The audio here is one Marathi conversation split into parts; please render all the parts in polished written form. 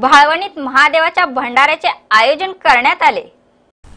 भाळवणीत महादेवाच्या भंडाऱ्याचे आयोजन करण्यात आले।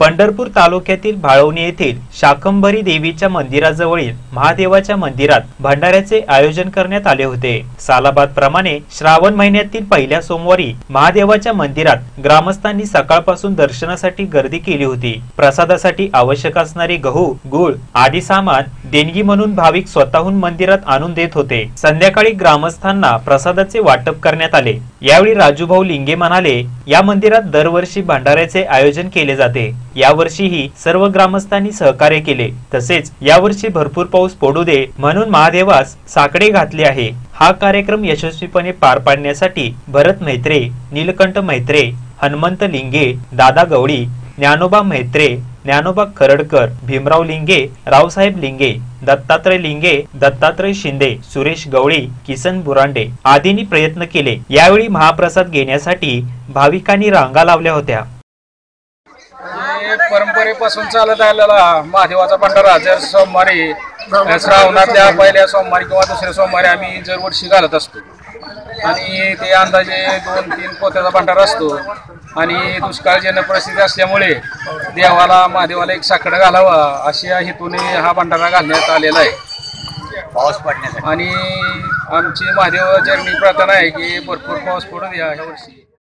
पंढरपूर तालुक्यातील भाळवणी येथील शाकंभरी देवीच्या मंदिराजवळील महादेवाच्या मंदिरात भंडाऱ्याचे आयोजन करण्यात आले होते। सालाबाद प्रमाणे श्रावण महिन्यातील पहिल्या सोमवारी महादेवाच्या मंदिरात ग्रामस्थांनी सकाळपासून दर्शनासाठी गर्दी केली होती। प्रसादासाठी आवश्यक असणारे गहू, गूळ आदी सामान देणगी म्हणून भाविक स्वतःहून मंदिरात आणून देत होते। संध्याकाळी ग्रामस्थांना प्रसादाचे वाटप करण्यात आले। यावेळी राजूभाऊ लिंगे म्हणाले, या मंदिरात दरवर्षी भंडाऱ्याचे आयोजन केले जाते। यावर्षीही सर्व ग्रामस्थांनी सहकार्य केले। तसेच यावर्षी भरपूर पाऊस पडू दे म्हणून महादेवास साकडे घातले आहे। हा कार्यक्रम यशस्वीपणे पार पाडण्यासाठी भरत म्हेत्रे, नीलकंठ म्हेत्रे, हनुमंत लिंगे, दादा गवळी, ज्ञानोबा म्हेत्रे, ज्ञानोबा खरडकर, भीमराव लिंगे, रावसाहेब लिंगे, दत्तात्रय लिंगे, दत्तात्रय शिंदे, सुरेश गवळी, किसन बुरांडे आदींनी प्रयत्न केले। यावेळी महाप्रसाद घेण्यासाठी भाविकांनी रांगा लावल्या होत्या। परंपरेपासून चालत आलेला महादेवाचा भंडारा जर सोमवारी श्रावणातल्या पहिल्या सोमवारी किंवा दुसऱ्या सोमवारी आम्ही दरवर्षी घालत असतो आणि ते अंदाजे 2-3 पोत्याचा भंडारा असतो आणि दुष्काळजन्य परिस्थिती असल्यामुळे देवाला महादेवाला एक साकडं घालावा अशा हेतूने हा भंडारा घालण्यात आलेला आहे पाऊस पडण्यासाठी। आणि आमची महादेव चरणी प्रार्थना आहे की भरपूर पाऊस पडू द्या ह्या वर्षी।